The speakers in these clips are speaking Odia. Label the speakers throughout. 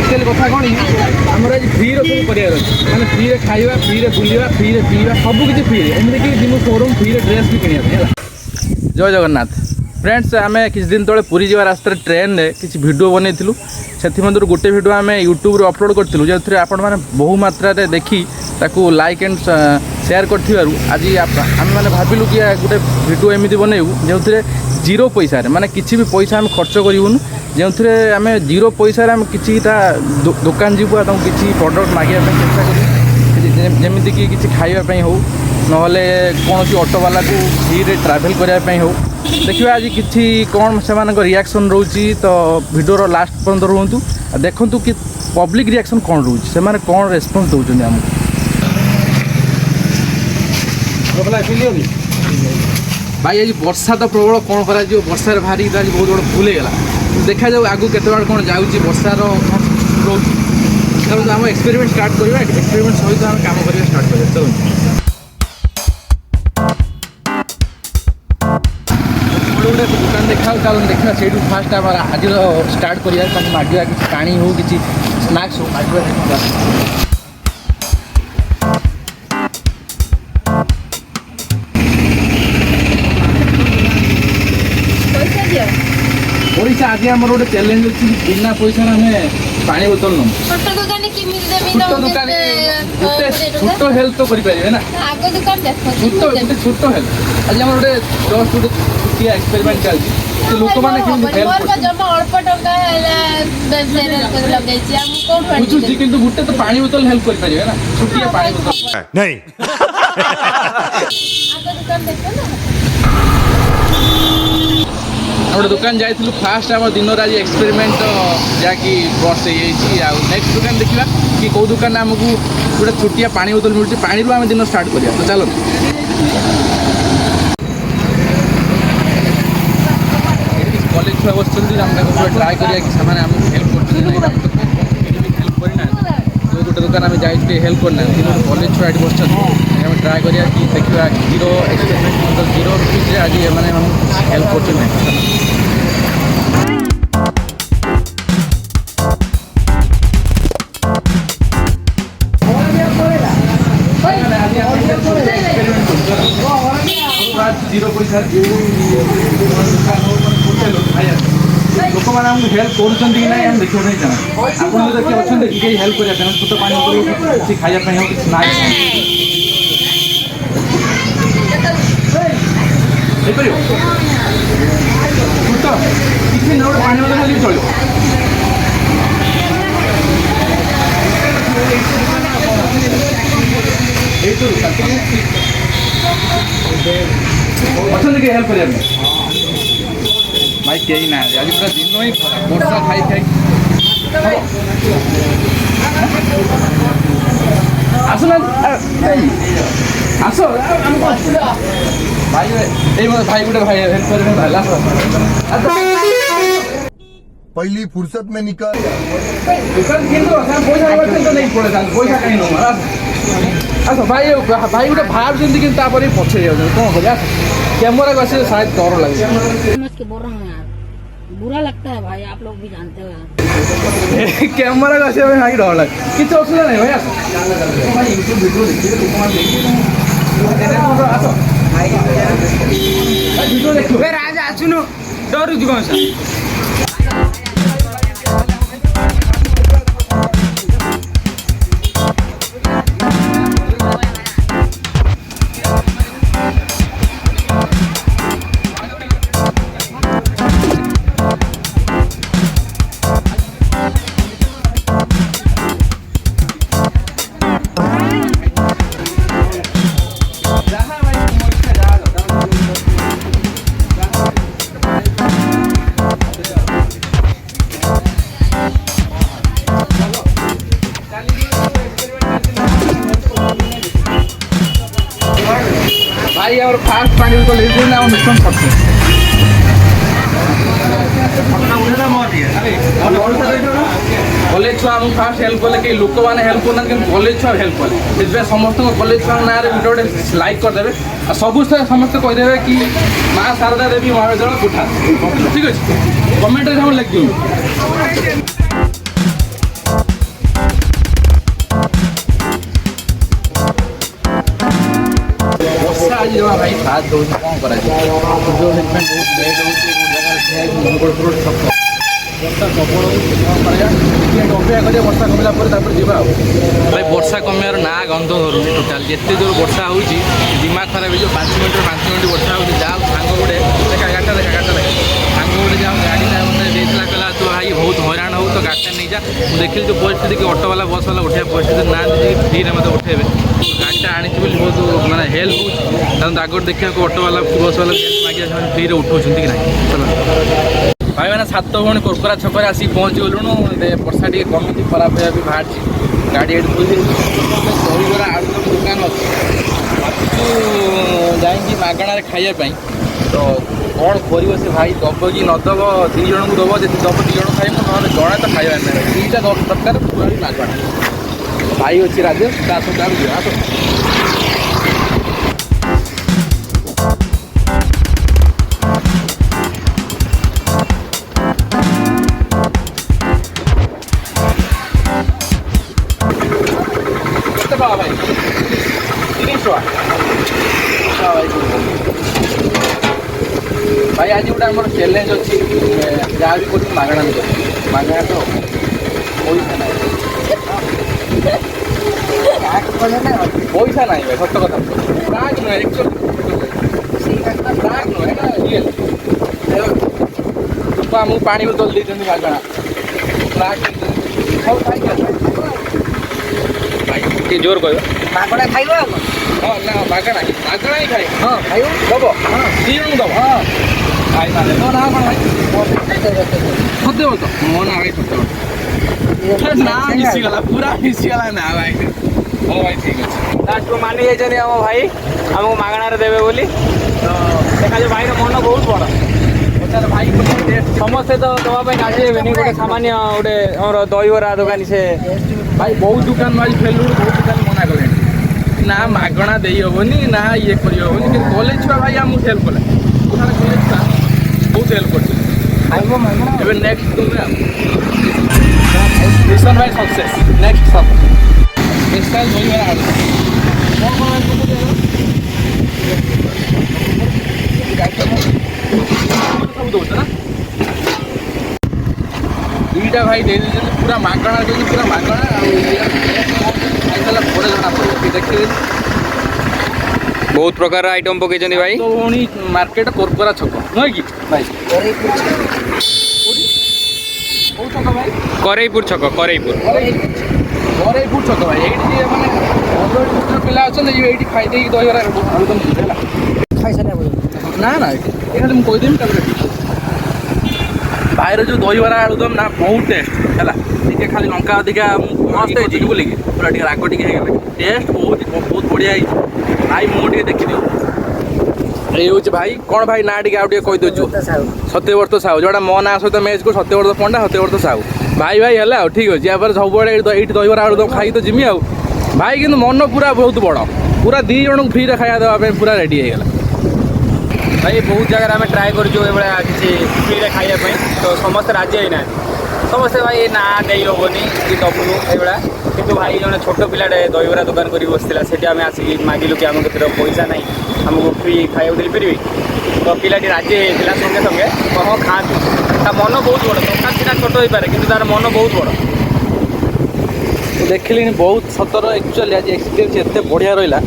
Speaker 1: एक्चुअली कथा कौन आमर आज फ्री सब कर मैंने फ्री खाଇବା फ्री बुलवा फ्री पीवा सब किसी फ्री एमती कि शोरूम फ्री ड्रेस भी किणा जय जगन्नाथ फ्रेंड्स आम किसी दिन तले पुरी जा रास्ते ट्रेन में किसी वीडियो बनईलु से गोटे वीडियो आम यूट्यूब अपलोड करूँ जो आपण मैंने बहु मात्रा देखी ताकू लाइक एंड शेयर कर आज आम मैंने भाविलु कि गोटे वीडियो एमती बनईबू जो जीरो पैसा माने किसी भी पैसा आम खर्च करूँ जो आम जीरो पैसा आम किता दुकान जीवु किसी प्रडक्ट मागे चेष्टा करूँ जमीक किसी खावाई हो ना कौन ऑटो वाला को फ्री ट्रैवल करने हो देखिए आज किसी कौन से रिएक्शन रोची तो वीडियो लास्ट पर्यंत रुहतु देखु कि पब्लिक रिएक्शन कौन रोचे से कौन रेस्पॉन्स दौरान आमको भाई आज वर्षा तो प्रबल कौन कर वर्षार भारी आज बहुत बड़ा भूल होगा देखा जाऊ आगू केत कौन जाऊँगी वर्षार रोच आम एक्सपेरिमेंट स्टार्ट करवा एक्सपेरिमेंट सहित आम काम करवा स्टार्ट करें चलो गोटे दुकान देखा चलो देखा से फास्ट आम आज स्टार्ट करा मागे किसी पानी हो किसी स्नाक्स हो मागे पैसा आज आम गोटे चैलेंज अच्छी बिना पैसा पानी बोतल नौ छोट हेल्प तो करें ना छोट हेल्प आज आम गोटे जस्ट गोटे छुटिया एक्सपेरिमेंट चलती लोक मैंने बुझुची कि गोटे तो पानी बोतल हेल्प करें ना छुटिया पानी बोतल नहीं गोटे दुकान जाइलु फास्ट आम दिन आज एक्सपेरिमेंट जहाँकि बस नेक्स्ट दुकान देखा कि कौ दुकान आमको गोटे छुटिया पानी बोतल मिलूँ पानी आम दिन स्टार्ट करा तो चलो कॉलेज छुआ बस ट्राए करा कि हेल्प कर हेल्प करना जो गोटे दुकान आम जाइए हेल्प करना कॉलेज छुआ ये बस ट्राए करा कि देखा जीरो एक्सपेरिमेंट जीरो रुपीज आज मैंने हेल्प कर जीरो पैसा लोक मैंने आमको हेल्प कर ना देखा नहीं चाहे आप देखिए हेल्प करा छोट पानी किसी खायापी हो किसी ना छोट किसी ना गोटे पानी बोतल चलो अच्छा देखिए हेल्प करें भाई कहीं ना आज पूरा दिन ही वर्षा खाई खाई आस ना आस भाई भाई गोटे भाई हेल्प कर
Speaker 2: पहली फुर्सत में निकल
Speaker 1: पैसा नहीं पड़े पैसा कहीं ना आस भाई भाई गोटे भाव जमी कि पछे जाऊँ कौन कर कैमरा को आसे शायद डर लगे
Speaker 3: बोल रहा हूँ यार बुरा लगता है भाई आप लोग भी जानते हो यार
Speaker 1: कैमरा को आसे भाई डर लगे किसी असुविधा नहीं भाई आस भाई यूट्यूब वीडियो देखिए वीडियो देखो राजा आसुनु डरू कौन सा भाई और फास्ट पानी को ले ना मिशन सकते कॉलेज छुआ आमको फास्ट हेल्प कले कि लोक मैंने हेल्प करना कि कॉलेज छुआ हेल्प कले से समस्त कॉलेज छुआ ना गोटे लाइक करदे सब समस्त कहीदेवे कि माँ शारदा देवी महाविद्यालय कुठा ठीक अच्छे कमेंट लिख दियो ସାଥ ଦେଉଛି କ'ଣ କରାଯିବ ଯେଉଁ ସେଥିପାଇଁ ବହୁତ ଲେଟ୍ ହେଉଛି ଗୋଟେ ଜାଗାରେ ଠିଆ ହେଇଛି ମଙ୍ଗଳପୁର ଛକ ବର୍ଷା ପ୍ରବଳ ହେଉଛି କ'ଣ କରାଯିବା ଟିକେ ଅପେକ୍ଷା କରିବା ବର୍ଷା କମିଲା ପରେ ତାପରେ ଯିବା ଆଉ ଭାଇ ବର୍ଷା କମିବାର ନାଁ ଗନ୍ଧ ଧରୁନି ଟୋଟାଲ ଯେତେ ଜୋର ବର୍ଷା ହେଉଛି ଦିମାଗ ଖରାପ ହେଇଯିବ 5 ମିନିଟ୍ ବର୍ଷା ହେଉଛି ଯାହା ସାଙ୍ଗ ଗୋଟେ ଦେଖା ଗାଡ଼ିଟା ଦେଖା ସାଙ୍ଗ ଗୋଟେ ଯାହା ଗାଡ଼ିଟା ମୋତେ ଦେଇଥିଲା କହିଲା ତୁ ଭାଇ ବହୁତ ହଇରାଣ ହଉ ତ ଗାଡ଼ିଟା ନେଇଯା ମୁଁ ଦେଖିଲି ଯେଉଁ ପରିସ୍ଥିତି କି ଅଟୋବାଲା ବସ୍ବାଲା ଉଠେଇବା ପରିସ୍ଥିତି ନାହାନ୍ତି ଯେ ଫ୍ରିରେ ମୋତେ ଉଠେଇବେ ଗାଡ଼ିଟା ଆଣିଛି ବୋଲି ବହୁତ ମାନେ ହେଲ୍ପ ହେଉଛି ତାହେଲେ ଆଗରୁ ଦେଖିବାକୁ ଅଟୋବାଲା କି ବସ୍ବାଲା ମାଗିବା ସେମାନେ ଫ୍ରିରେ ଉଠଉଛନ୍ତି କି ନାହିଁ ଭାଇ ମାନେ 7 ଭଉଣୀ କୋରକୋରା ଛକରେ ଆସିକି ପହଞ୍ଚି ଗଲୁଣୁ ବର୍ଷା ଟିକେ କମିଛି ଖରାପ ହେବା ବି ବାହାରିଛି ଗାଡ଼ି ଏଠି ଥୋଇ ଦହିବରା ଆଳୁଦମ ଦୋକାନ ଅଛି ଭାବୁଛୁ ଯାଇକି ମାଗଣାରେ ଖାଇବା ପାଇଁ ତ କ'ଣ କରିବ ସେ ଭାଇ ଦେବ କି ନ ଦେବ 2 ଜଣଙ୍କୁ ଦେବ ଯଦି ଦେବ 2 ଜଣ ଖାଇବୁ ନହେଲେ ଜଣେ ତ ଖାଇବା ନାହିଁ 2ଟା ଦରକାର ପୁରା ବି ମାଗଣା ଭାଇ ଅଛି ରାଜେଶ ତା ସହିତ ଆମେ ଯିବା ଆସ କେତେ ଟଙ୍କା ଭାଇ 30 ଟଙ୍କା ଭାଇ ଆଜି ଗୋଟେ ଆମର ଚ୍ୟାଲେଞ୍ଜ ଅଛି ଯାହା ବି କରୁଛୁ ମାଗଣା ମାଗଣା ତ ପଇସା ନାହିଁ ପଇସା ନାହିଁ ଭାଇ ସତ କଥା ପ୍ରାକ୍ ନୁହେଁ ପ୍ରାକ୍ ନୁହେଁ ନା ରିଏଲ୍ ଆମକୁ ପାଣି ବୋତଲ ଦେଇଛନ୍ତି ମାଗଣା ପ୍ରାକ୍ ସବୁ ଖାଇକି ଭାଇ ଟିକେ ଜୋର କହିବ
Speaker 3: ମାଗଣା ଖାଇବା ଆଉ
Speaker 1: ହଁ ନା ମାଗଣା ହିଁ ଖାଇ
Speaker 3: ହଁ ଖାଇବ
Speaker 1: ଦେବ 2 ଜଣଙ୍କୁ ଦେବ
Speaker 3: ହଁ
Speaker 1: ଭାଇ ମାନେ ମୋ ନାଁ କ'ଣ ଭାଇ ସତ୍ୟବ୍ରତ ମୋ ନାଁ ଭାଇ ସତ୍ୟବ୍ରତ ନା ମିଶିଗଲା ପୁରା ମିଶିଗଲା ନା ଭାଇ ହଉ ଭାଇ ଠିକ୍ ଅଛି
Speaker 4: ଲାଷ୍ଟକୁ ମାନି ଯାଇଛନ୍ତି ଆମ ଭାଇ ଆମକୁ ମାଗଣାରେ ଦେବେ ବୋଲି ତ ଦେଖାଯାଉ ଭାଇର ମନ ବହୁତ ବଡ଼
Speaker 1: ଭାଇ
Speaker 4: ସମସ୍ତେ ତ ଦେବା ପାଇଁ ରାଜି ହେବେନି ଗୋଟେ ସାମାନ୍ୟ ଗୋଟେ ଆମର ଦହିବରା ଦୋକାନୀ ସେ
Speaker 1: ଭାଇ ବହୁତ ଦୋକାନ ଭାଇ ଫେଲୁడు ବହୁତ ଦୋକାନ ମନା କଲେଣି ନା ମାଗଣା ଦେଇ ହେବନି ନା ଇଏ କରି ହେବନି କିନ୍ତୁ କଲେଜ ଛୁଆ ଭାଇ ଆମକୁ ହେଲ୍ପ କଲେ କଲେଜ ଛୁଆ ବହୁତ ହେଲ୍ପ କରୁଛି ଏବେ ନେକ୍ସଟ ତୁମେ ମିଶନ ଭାଇ ସକ୍ସେସ୍ ନେକ୍ସଟ ସପ୍ ସ୍ପେଶାଲ ଦହିବରା ଆଳୁ ସବୁ ଦେଉଛ ନା 2ଟା ଭାଇ ଦେଇଦେଇଛନ୍ତି ପୁରା ମାଗଣା ଦେଉଛି ପୁରା ମାଗଣା ଆଉ ଖାଇସାରିଲା ପରେ ଜଣା ପଡ଼ିବ ଦେଖିବେ
Speaker 4: ବହୁତ ପ୍ରକାର ଆଇଟମ୍ ପକେଇଛନ୍ତି ଭାଇ
Speaker 1: ତ ଭଉଣୀ ମାର୍କେଟ କୋରକୋରା ଛକ ନୁହେଁ କି ଭାଇ
Speaker 3: କରେଇପୁର
Speaker 1: କୋଉ ଛକ ଭାଇ
Speaker 4: କରେଇପୁର ଛକ କରେଇପୁର
Speaker 1: ଛକ ଭାଇ ଏଇଠି ଯିଏ ମାନେ 15 ପିଲା ଅଛନ୍ତି ଏଇଠି ଖାଇଦେଇକି ଦହିବରା ଆଳୁଦମ ହେଲା
Speaker 3: ଖାଇସାରିଲା
Speaker 1: ନା ନା ଏଇଠି ଖାଲି ମୁଁ କହିଦେବି ତାପରେ ଭାଇର ଯେଉଁ ଦହିବରା ଆଳୁଦମ ନା ବହୁତ ଟେଷ୍ଟ ହେଲା ଟିକେ ଖାଲି ଲଙ୍କା ଅଧିକା ମସ୍ତ ହେଇଛି ବୁଲିକି ପୁରା ଟିକେ ରାଗ ଟିକେ ହେଇଗଲେ ଟେଷ୍ଟ ବହୁତ ବଢ଼ିଆ ହେଇଛି ଭାଇ ମୁଁ ଟିକେ ଦେଖିଦିଅ ଏଇ ହେଉଛି ଭାଇ କ'ଣ ଭାଇ ନା ଟିକେ ଆଉ ଟିକେ କହିଦେଉଛୁ ସତ୍ୟବ୍ରତ ସାହୁ ଯେଉଁଟା ମୋ ନାଁ ସହିତ ମ୍ୟାଚ୍ କରୁ ସତ୍ୟବ୍ରତ ପଣ୍ଡା ସତ୍ୟବ୍ରତ ସାହୁ ଭାଇ ହେଲା ଆଉ ଠିକ୍ ଅଛି ଏହାପରେ ସବୁବେଳେ ଏଇଠି ଦହିବରା ଆଳୁଦମ ଖାଇକି ତ ଯିମି ଆଉ ଭାଇ କିନ୍ତୁ ମନ ପୁରା ବହୁତ ବଡ଼ ପୁରା 2 ଜଣଙ୍କୁ ଫ୍ରିରେ ଖାଇବା ଦେବା ପାଇଁ ପୁରା ରେଡ଼ି ହେଇଗଲା
Speaker 4: ଭାଇ ବହୁତ ଜାଗାରେ ଆମେ ଟ୍ରାଏ କରିଛୁ ଏଭଳିଆ କିଛି ଫ୍ରିରେ ଖାଇବା ପାଇଁ ତ ସମସ୍ତେ ରାଜି ହେଇନାହାନ୍ତି ସମସ୍ତେ ଭାଇ ନା ଦେଇ ହେବନି କି ଦେବୁନୁ ଏଇଭଳିଆ କିନ୍ତୁ ଭାଇ ଜଣେ ଛୋଟ ପିଲାଟେ ଦହିବରା ଦୋକାନ କରିକି ବସିଥିଲା ସେଠି ଆମେ ଆସିକି ମାଗିଲୁ କି ଆମ କତିରେ ପଇସା ନାହିଁ ଆମକୁ ଫ୍ରି ଖାଇବାକୁ ଦେଇପାରିବି ତ ପିଲାଟି ରାଜି ହେଇଯାଇଥିଲା ସଙ୍ଗେ ସଙ୍ଗେ ହଁ ଖାଆନ୍ତୁ ତା ମନ ବହୁତ ବଡ଼ ଦୋକାନ ସିନା ଛୋଟ ହେଇପାରେ କିନ୍ତୁ ତାର ମନ ବହୁତ ବଡ଼
Speaker 1: ମୁଁ ଦେଖିଲିଣି ବହୁତ ସତର ଆକ୍ଚୁଆଲି ଆଜି ଏକ୍ସପିରିଏନ୍ସ ଏତେ ବଢ଼ିଆ ରହିଲା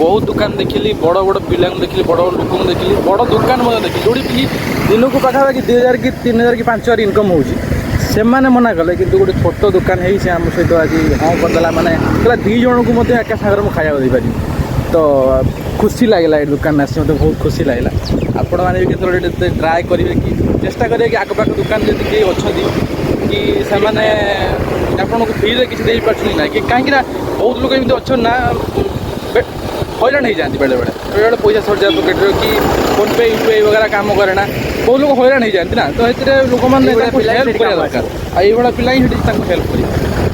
Speaker 1: ବହୁତ ଦୋକାନ ଦେଖିଲି ବଡ଼ ବଡ଼ ପିଲାଙ୍କୁ ଦେଖିଲି ବଡ଼ ବଡ଼ ଲୋକଙ୍କୁ ଦେଖିଲି ବଡ଼ ଦୋକାନ ମଧ୍ୟ ଦେଖିଲି ଯେଉଁଠିକି ଦିନକୁ ପାଖାପାଖି 2000 କି 3000 କି 5000 ଇନକମ୍ ହେଉଛି ସେମାନେ ମନା କଲେ କିନ୍ତୁ ଗୋଟେ ଛୋଟ ଦୋକାନ ହେଇ ସେ ଆମ ସହିତ ଆଜି ହଁ କରିଦେଲା ମାନେ କହିଲା 2 ଜଣଙ୍କୁ ମଧ୍ୟ ଏକା ସାଙ୍ଗରେ ମୁଁ ଖାଇବାକୁ ଦେଇପାରିବି ତ ଖୁସି ଲାଗିଲା ଏ ଦୋକାନ ଆସି ମୋତେ ବହୁତ ଖୁସି ଲାଗିଲା ଆପଣମାନେ ବି କେତେବେଳେ ଟ୍ରାଏ କରିବେ କି ଚେଷ୍ଟା କରିବେ କି ଆଖପାଖ ଦୋକାନ ଯଦି କେହି ଅଛନ୍ତି କି ସେମାନେ ଆପଣଙ୍କୁ ଫ୍ରିରେ କିଛି ଦେଇପାରୁଛନ୍ତି ନା କି କାହିଁକିନା ବହୁତ ଲୋକ ଏମିତି ଅଛନ୍ତି ନା ହଇରାଣ ହେଇଯାଆନ୍ତି ବେଳେବେଳେ ପଇସା ସରିଯାଏ ପକେଟ୍ରେ କି ଫୋନ୍ପେ ୟୁପିଆଇ ବଗେରା କାମ କରେ ନା ବହୁତ ଲୋକ ହଇରାଣ ହେଇଯାଆନ୍ତି ନା ତ ସେଥିରେ ଲୋକମାନେ ତାଙ୍କୁ ହେଲ୍ପ କରିବା ଦରକାର ଆଉ ଏଇଭଳିଆ ପିଲା ହିଁ ସେଠି ତାଙ୍କୁ ହେଲ୍ପ କରିବେ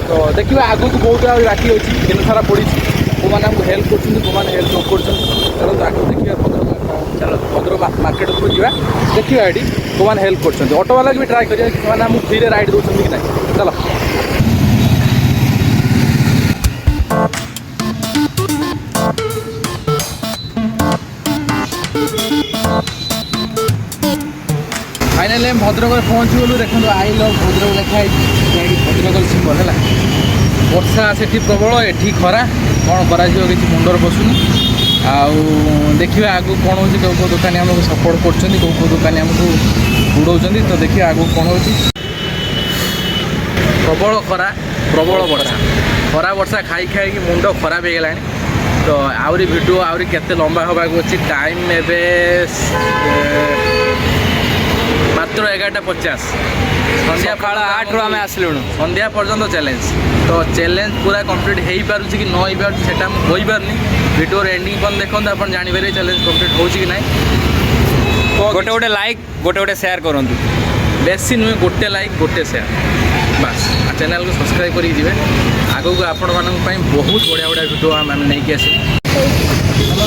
Speaker 1: ତ ଦେଖିବା ଆଗକୁ ବହୁତ ଆଉ ବାକି ଅଛି ଦିନ ସାରା ପଡ଼ିଛି କେଉଁମାନେ ଆମକୁ ହେଲ୍ପ କରୁଛନ୍ତି କେଉଁମାନେ ହେଲ୍ପ ନ କରୁଛନ୍ତି ଚାଲନ୍ତୁ ଆଗକୁ ଦେଖିବା ଭଦ୍ର ମାର୍କେଟ ଉପରକୁ ଯିବା ଦେଖିବା ଏଠି କେଉଁମାନେ ହେଲ୍ପ କରୁଛନ୍ତି ଅଟୋବାଲାକୁ ବି ଟ୍ରାଏ କରିବା ସେମାନେ ଆମକୁ ଫ୍ରିରେ ରାଇଡ୍ ଦେଉଛନ୍ତି କି ନାହିଁ ଚାଲ फाइनाली हम भद्रक पहुँचू गलु देखो आई लव भद्रक लिखाई भद्रक सिंबल है वर्षा से प्रबल एठी खरा कौन करा किसी मुंडर पशुनी आउ देखिए आगु कौन हो दुकानी आमको सपोर्ट कर दुकानी आमको बुड़ाऊँ तो देखिए आगु कौन हो प्रबल खरा प्रबल वर्षा खरा वर्षा खाई खाई मुंड खराब हो गला तो आहरी भिडियो आहरी केते लंबा होगा अच्छी टाइम एवं मात्र 11:50 संध्या
Speaker 4: सकाळ 8 ରୁ ଆମେ ଆସିଲୁଣୁ
Speaker 1: संध्या पर्यंत चैलेंज तो चैलेंज पूरा कंप्लीट हो पारुछि कि न हो पारुछि सेटा होई पारनी वीडियो एंडिंग पण देखन अपन जानि बेरे चैलेंज कंप्लीट होछि कि नाही
Speaker 4: गोटे गोटे लाइक गोटे गोटे शेयर करंतु
Speaker 1: बेसी नुहे गोटे लाइक गोटे शेयर बस चैनल को सब्सक्राइब करी जिवे आगो को आपण मानन पई बहुत बढ़िया बढ़िया वीडियो हम नहीं के आसी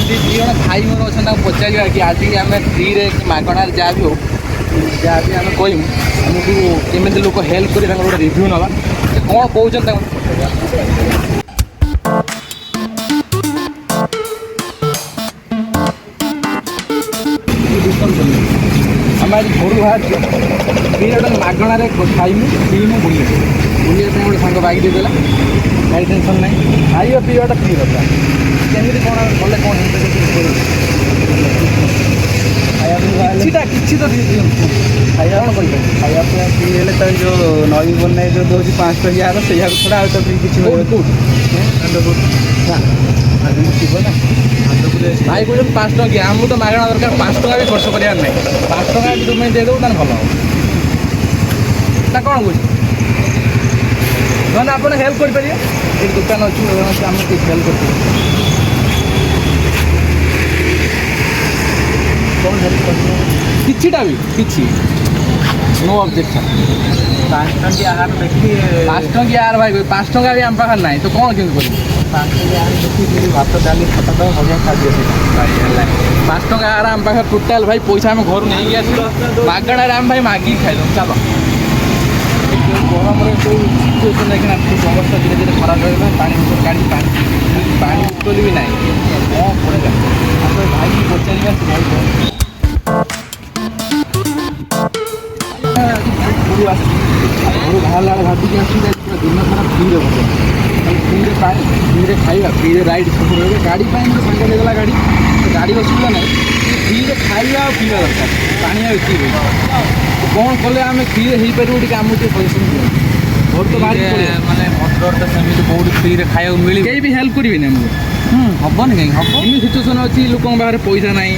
Speaker 1: दी जन भाई मोर अछन पचारिया कि आज आम फ्री रे मागणार जा भी हो जहाँ भी आम कहूँ आमको केमी लोक हेल्प कर गोटे रिव्यू ना कौन कौन आम आज घर बाहर फ्री गोटे मागणार खाइमु पीमु बुले बुले गोटे सांग बाइक देदेला गाड़ी टेंशन ना खाଇବା ପିଇବାଟା फ्री रहा केमी कौन गले कौन किछिटा किछि तो दियंतु खाଇବା कौन कहि
Speaker 5: खाଇବା ପିଇବା ଫ୍ରି ହେଲେ ତ ଯେଉଁ ନଈ ବନାଇ ଯେଉଁ ଦେଉଛି 5 ଟଙ୍କିଆର ସେଇଆକୁ ଛଡ଼ା ଆଉ ତ ଫ୍ରି କିଛି
Speaker 1: ଥିବ ନା ଭାଇ କହୁଛନ୍ତି 5 ଟଙ୍କିଆ ଆମକୁ ତ ମାଗଣା ଦରକାର 5 ଟଙ୍କା ବି ଖର୍ଚ୍ଚ କରିବାର ନାହିଁ 5 ଟଙ୍କା ବି ତୁମେ ଦେଇଦେବୁ ତାହେଲେ ଭଲ ହେବ ନା କ'ଣ କହୁଛି ନହେଲେ ଆପଣ ହେଲ୍ପ କରିପାରିବେ ଏଠି ଦୋକାନ ଅଛି ଆମକୁ କିଛି ହେଲ୍ପ କରିପାରିବେ କ'ଣ ହେଲ୍ପ କରିବ କିଛିଟା ବି କିଛି नो ऑब्जेक्शन
Speaker 5: 5 ଟଙ୍କିଆ ଆହାର ଦେଖି
Speaker 1: 5 ଟଙ୍କିଆ ଆହାର ଭାଇ 5 ଟଙ୍କା ବି ଆମ ପାଖରେ ନାହିଁ ତ କ'ଣ କେମିତି କରିବୁ
Speaker 5: 5 ଟଙ୍କିଆ ଆହାର ଦେଖି ଭାତ ଡାଲି ଖଟା ତ ଭଜା ଖାଦ୍ୟ ସେଇଟା
Speaker 1: 5 ଟଙ୍କା ଆହାର ଆମ ପାଖରେ ଟୋଟାଲ ଭାଇ ପଇସା ଆମେ ଘରୁ ନେଇକି ଆସିଲୁ ମାଗଣାରେ ଆମେ ଭାଇ ମାଗିକି ଖାଇଦେବୁ ଚାଲ ଗରମରେ ଯେଉଁ ସିଚୁଏସନ୍ ଦେଖିନା ଅବସ୍ଥା ଧୀରେ ଧୀରେ ଖରାପ ରହିଲା ପାଣି ଭିତରେ କାଢ଼ି ପାଣି ବୋତଲ ବି ନାହିଁ କ'ଣ କରିବା ଆମେ ଭାଇକି ପଚାରିବା ସେ ଭାଇ ଘରୁ ଆସିଛି ଘରୁ ବାହାରିଲା ବେଳେ ଭାବିକି ଆସିକି ପୁରା ଦିନ ସାରା ଫ୍ରିରେ ବସ ଫ୍ରିରେ ପାଣି ଫ୍ରିରେ ଖାଇବା ଫ୍ରିରେ ରାଇଡ୍ ସବୁ ରହିବ ଗାଡ଼ି ପାଇଁ ମୋର ସାଙ୍ଗ ହେଇଗଲା ଗାଡ଼ି ଗାଡ଼ି ଅସୁବିଧା ନାହିଁ ଫ୍ରିରେ ଖାଇବା ଆଉ ପିଇବା ଦରକାର ପାଣି ଆଉ ଏତିକି କ'ଣ କଲେ ଆମେ ଫ୍ରିରେ ହେଇପାରିବୁ ଟିକେ ଆମକୁ ଟିକେ ପରିଶ୍ରମ ଦିଅନ୍ତୁ ଘରୁ ତ ବାହାରି
Speaker 4: ମାନେ ଭଦ୍ରକ ତ ସେମିତି କେଉଁଠି ଫ୍ରିରେ ଖାଇବାକୁ ମିଳିବ
Speaker 1: କେହି ବି ହେଲ୍ପ କରିବେନି ଆମକୁ
Speaker 4: ହବନି କାହିଁକି ହବ
Speaker 1: ଏମିତି ସିଚୁଏସନ୍ ଅଛି ଲୋକଙ୍କ ପାଖରେ ପଇସା ନାହିଁ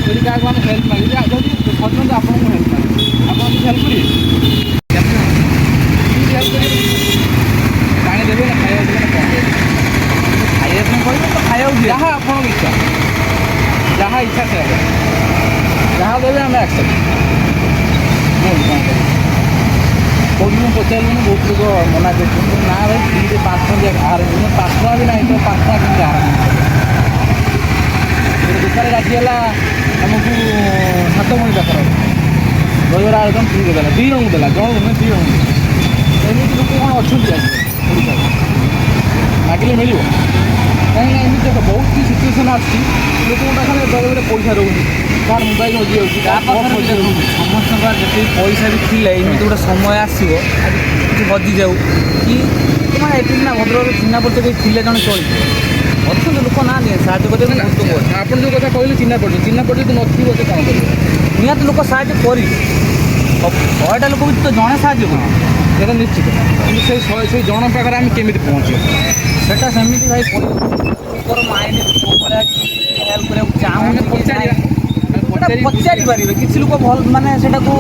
Speaker 1: ଯଦି କାହାକୁ ଆମେ ହେଲ୍ପ ମାଗିବେ ଯଦି ସଚେତନ ଆପଣଙ୍କୁ ହେଲ୍ପ ମାଗିବେ ଆପଣ କିଛି ହେଲ୍ପ କରିବେ ହେଲ୍ପ କରିବେ ପାଣି ଦେବେ ନା ଖାଇବା ଦେବେ ନା କ'ଣ
Speaker 4: ଖାଇବା ପାଇଁ କହିବେ ତ ଖାଇବାକୁ ଦିଅ
Speaker 1: ଯାହା ଆପଣଙ୍କ ଇଚ୍ଛା ଯାହା ଇଚ୍ଛା ସେୟା ଯାହା ଦେବେ ଆମେ ଆକ୍ସେପ୍ଟ କୁହନ୍ତୁ କ'ଣ କରିବେ କେଉଁଦିନ ପଚାରିଲୁନି ବହୁତ ଲୋକ ମନା କରୁଛନ୍ତି ନା ଭାଇ ଫ୍ରିରେ 5 ଟଙ୍କା ଆହାର 5 ଟଙ୍କା ବି ନାହିଁ ତ 5 ଟଙ୍କା କେମିତି ଆହାର ଗୋଟେ ଦୋକାନରେ ରାଜି ହେଲା ଆମକୁ 7 ମଣି ଦରକାର ଦହିବରା ଆଳୁଦମ୍ ଫ୍ରିରେ ଦେଲା 2 ଜଣଙ୍କୁ ଦେଲା ଜଣକୁ ନୁହେଁ 2 ଜଣଙ୍କୁ ଏମିତି ଲୋକ କ'ଣ ଅଛନ୍ତି ଆଜି ଓଡ଼ିଶାରେ ମାଗିଲେ ମିଳିବ କାହିଁକିନା ଏମିତି ଦେଖ ବହୁତ କିଛି ସିଚୁଏସନ୍ ଆସୁଛି ଲୋକଙ୍କ ପାଖରେ ବେଳେବେଳେ ପଇସା ରହୁନି କାହାର ମୋବାଇଲ୍ ହଜିଯାଉଛି କାହା ପାଖରେ ହଜିଯାଉଛି
Speaker 4: ସମସ୍ତଙ୍କର ଯେତିକି ପଇସା ବି ଥିଲେ ଏମିତି ଗୋଟେ ସମୟ ଆସିବ କିଛି ହଜିଯାଉ କି ମାନେ ଏଠି ନା ଭଦ୍ରକରେ ଚିହ୍ନା ପରିଚୟ କେହି ଥିଲେ ଜଣେ ଚଳିଯିବ ଅଛନ୍ତି ଲୋକ ନାହାନ୍ତି ସାହାଯ୍ୟ କରିବାକୁ
Speaker 1: ଆପଣ ଯେଉଁ କଥା କହିଲେ ଚିହ୍ନା ପରିଚୟ ନଥିବ ସେ କ'ଣ କରିବେ
Speaker 4: ନିହାତି ଲୋକ ସାହାଯ୍ୟ କରିବେ 100ଟା ଲୋକ ବି ତ ଜଣେ ସାହାଯ୍ୟ କରିବେ
Speaker 1: ସେଇଟା ନିଶ୍ଚିତ କିନ୍ତୁ ସେଇ ଜଣ ପାଖରେ ଆମେ କେମିତି ପହଞ୍ଚିବା
Speaker 4: ସେଟା ସେମିତି ଭାଇ ଲୋକର ମାଇଣ୍ଡ କେଉଁ ଭଳିଆ ହେଲ୍ପ କରିବାକୁ ଚାହୁଁନି ପଚାରି ପାରିବେ କିଛି ଲୋକ ଭଲ ମାନେ ସେଟାକୁ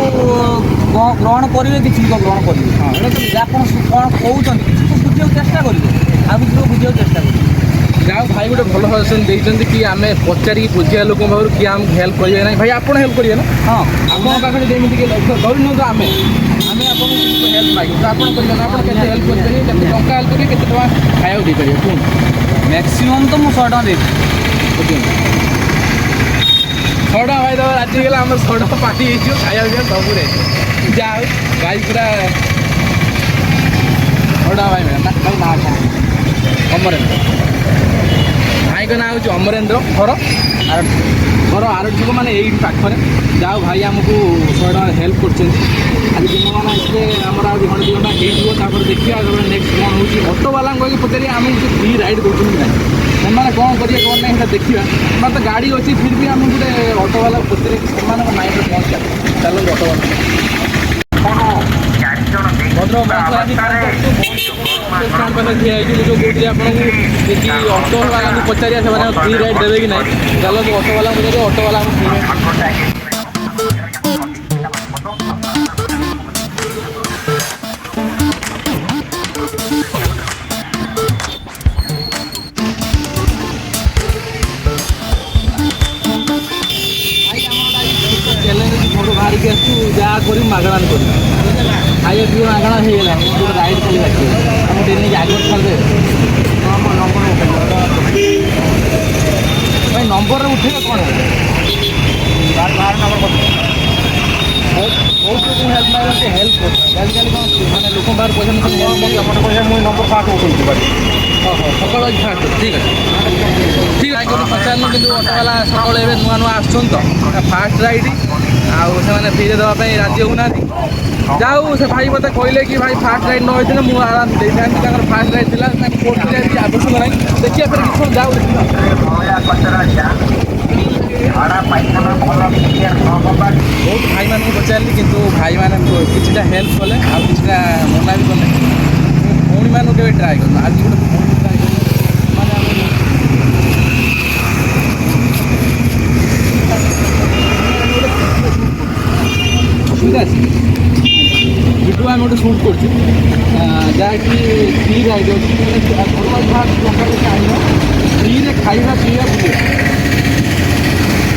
Speaker 4: ଗ୍ରହଣ କରିବେ କିଛି ଲୋକ ଗ୍ରହଣ କରିବେ ଆପଣ କ'ଣ କହୁଛନ୍ତି କିଛି ଲୋକ ବୁଝିବାକୁ ଚେଷ୍ଟା କରିବେ ଆଉ କିଛି ଲୋକ ବୁଝିବାକୁ ଚେଷ୍ଟା କରିବେ
Speaker 1: ଯାହା ଭାଇ ଗୋଟେ ଭଲ ସଜେସନ୍ ଦେଇଛନ୍ତି କି ଆମେ ପଚାରିକି ବୁଝିବା ଲୋକଙ୍କ ପାଖରୁ କିଏ ଆମକୁ ହେଲ୍ପ କରିବେ ନାହିଁ ଭାଇ ଆପଣ ହେଲ୍ପ କରିବେ ନା
Speaker 4: ହଁ
Speaker 1: ଆପଣଙ୍କ ପାଖରେ ଯେମିତି କି ଧରିନିଅନ୍ତୁ ଆମେ ଆପଣଙ୍କୁ ହେଲ୍ପ ମାଗିବୁ ତ ଆପଣ କରିବେ ନା ଆପଣ କେତେ ହେଲ୍ପ କରିପାରିବେ କେତେ ଟଙ୍କା ହେଲ୍ପ କରିବେ କେତେ ଟଙ୍କା ଖାଇବାକୁ ଦେଇପାରିବେ କୁହନ୍ତୁ
Speaker 4: ମ୍ୟାକ୍ସିମମ୍ ତ ମୁଁ 100 ଟଙ୍କା ଦେଇଛି
Speaker 1: 100 ଟଙ୍କା ଭାଇ ଦେବ ରାଜି ହେଇଗଲା ଆମର 100 ଟଙ୍କା ପାଟି ହେଇଯିବ ଖାଇବା ପିଇବା ସବୁରେ ଯାହା ହଉ ଭାଇ ପୁରା 100 ଟଙ୍କା ଭାଇ ମିଳେ ନା ଭାଇ ନାଁ କ'ଣ ଅମରେନ୍ଦ୍ର ଭାଇଙ୍କ ନାଁ ହେଉଛି ଅମରେନ୍ଦ୍ର ଘର घर आरटी छक मैंने यही पाखे जाओ भाई आमको 100 टका हेल्प कर आज दिन मान आसले आमर आज घंटे 2 घंटा हो देखिए नेक्स्ट कौन हो ऑटो वाला कहीं पचारि आमको फ्री राइड दौर ना से कौन करेंगे कौन ना देखा मैं तो गाड़ी अच्छी फिर भी आम गोटे ऑटो वाला पचारे से माइंड में पहुँचा चलो ऑटो वाला भद्रक स्टैंड पाखे ठिया जो कौटी आपको देखिए ऑटो वाला को पचारिया से फ्री राइड देवे कि ना चलो ऑटो वाला पचारे ऑटो वाला फ्री राइड घर बाहर के आसू जहाँ कर मागणा कर खाइए पीए मागणा हो गला राइड खाली बाकी आम ट्रेन की आगे छाड़े भाई नंबर उठे कौन बहुत लोग हेल्प मारे हेल्प आजिकल कौन मैंने लोक बाहर पैसा पैसा मुझे नंबर फास्ट उठे सकाल फास्ट ठीक है ठीक है पचार कि ऑटो वाला सकाल नुआ नुआ आसुन तो फास्ट राइड आउ से फ्री देवाई राजी होना जाऊ से भाई मत कहले कि भाई फास्ट राइड न होते मुझे आराम दे था फास्ट राइड थी कोर्ट आवश्यक ना देखिए फिर कि जाऊ बहुत भाई मान पचारि कि भाई मैंने कि हेल्प कले आउ कि मना भी कले भौणी मानू के ट्राए कर आज गोटे भौणी ट्राए सुविधा अच्छी भिडियो आम गोटे सुट कर जहाँकि फ्री राइड अच्छी फ्री खाଇବା ପିଇବା ବୁଲିବା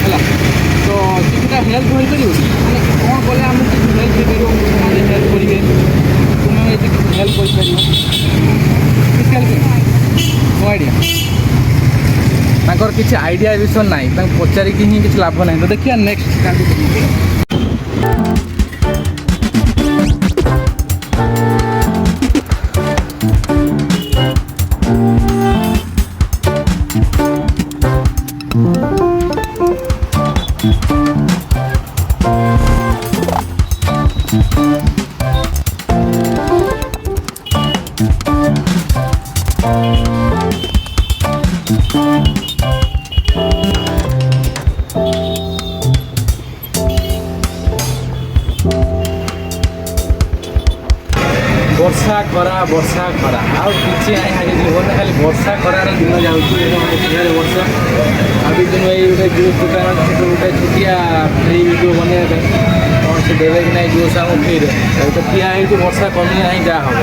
Speaker 1: ହେଲା तो किसी हेल्प हो पार कौन कले आम हेल्प हो पार हेल्प करेंगे तुम्हें ये हेल्प कर नो आइडिया किसी आइडिया विषय ना पचारिकी ही किसी लाभ ना तो देखिए नेक्स्ट वर्षा खरा आउ कि जीवन खाली वर्षा खरार दिन जाऊँगी वर्षा अभी दिन ये जूस दुकान गोटे छुटिया फ्री वीडियो बनवा कौन से देवे कि ना जूस आम फ्री तो ठिया हो वर्षा कमी ना जहाँ हम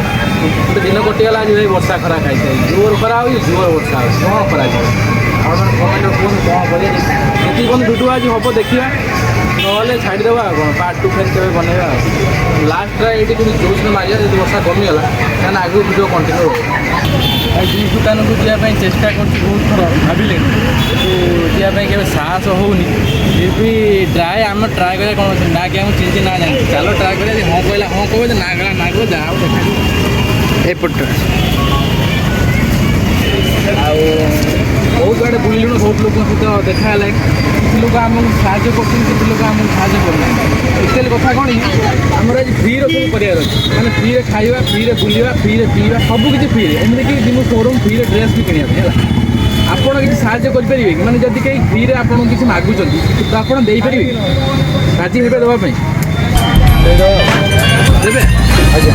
Speaker 1: गोटे दिन कटिगला आज भाई वर्षा खरा खाई जोर खरा हो जोर वर्षा कौन करा गवर्नमेंट कौन कौन करें कौन वीडियो आज हम देखा ना छाड़देवा कौन पार्ट 2 फिर के बनवा लास्ट ये जोश में मारिया जो वर्षा कमीगला क्या आगे वीडियो कंटिन्यू जूस दुकान को जावाई चेष्टा कर बहुत थर भाविले तो जावाई के साहस होनी फिर भी ट्राए आम ट्राए करें कौन ना कि आम चिंची ना जाए चलो ट्राए करें हाँ कहला हाँ कहे ना गला ना कह जाओ देखा एपट बहुत आड़े बुलू बहुत लोक सहित देखा किसी लोग आमको साहय कर लोग आमको साहय करना एक्चुअली कथा कौन आमर आज फ्री सब कर मैंने फ्री खाଇବା फ्री बुलवा फ्री पीवा सब किसी फ्री एमती दिन शोरूम फ्री ड्रेस भी किणा है आपड़ किसी साहय करेंगे कि मैंने जब कहीं फ्री आपको किसी मागुं तो आप देपारे राजी हे देवाई देवे अच्छा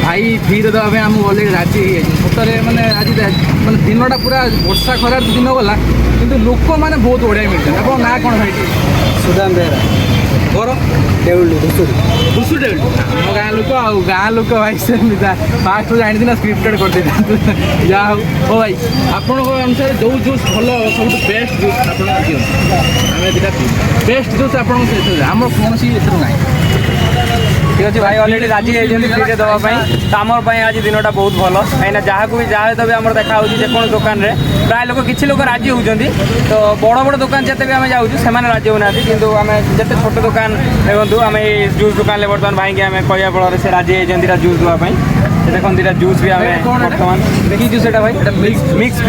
Speaker 1: भाई फ्री देवाई आम अलरेडी राजी हो सतरे मैंने आज मैंने दिनटा पूरा वर्षा खरार दिन गला कि लोक मैंने बहुत बढ़िया मिलते आप ना कौन भाई सुदाम बेहरा घर देउली धुसुर देउली आम गाँ लोक गाँ लोक भाई से फास्ट जानी ना स्क्रिप्टेड कर दे जहाँ हो भाई आपण अनुसार जो जूस भल सब बेस्ट जूस आप आम बेस्ट जूस आप आम कौन सी ना
Speaker 4: ठीक अच्छे भाई अलरेडी राजी होती फ्री देवाई तो आम आज दिनटा बहुत भल कहीं जहाँ को भी जहाँ तो भी आम देखा जेको दुकान में प्राय लोग किसी लोग राजी होती तो बड़ बड़ दुकान जिते भी आम जाऊँ से राजी होना कि आम जिते छोट दुकान देखो आम ये जूस दुकान में बर्तमान भाई आम कह फल से राजी होती जूस देवाई देखो दीटा जूस भी आम बर्तमान कि जूस भाई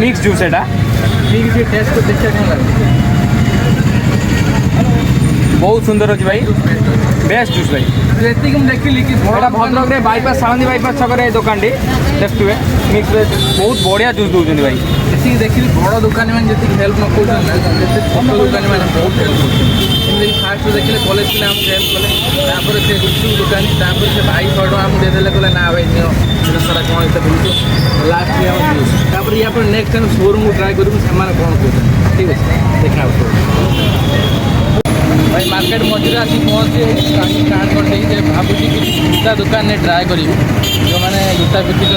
Speaker 4: मिक्स जूस एटा
Speaker 1: ठीक से टेस्ट को देखिए कौन लगे
Speaker 4: बहुत सुंदर अच्छी भाई बेस्ट जूस भाई
Speaker 1: एति कि देखिली कि
Speaker 4: एटा भद्रक रे बाईपास साळंदी बाईपास छकरे दुकान टी देखुए मिक्स वेज बहुत बढ़िया जूस दउछन भाई
Speaker 1: एति देखिली बड़ दुकानी माने जति हेल्प न करछन ना जति छोट दुकानी माने बहुत हेल्प करछन एमि फास्ट देखिले कॉलेज पिला हम हेल्प कले तापर से गुपचुप दुकानी तापर से भाई फडो हम दे देले कले ना भाई नियो इतना सारा कोन एते बुझो लास्ट में हम जूस तापर या पर नेक्स्ट टाइम शोरूम को ट्राई करू से माने कोन कहछन ठीक है देखा भाई मार्केट मझे आसी पहुँचे स्टार्ट कर भावुँ कि जूता दुकान में ट्राए करी जो मैंने जूता बिकुन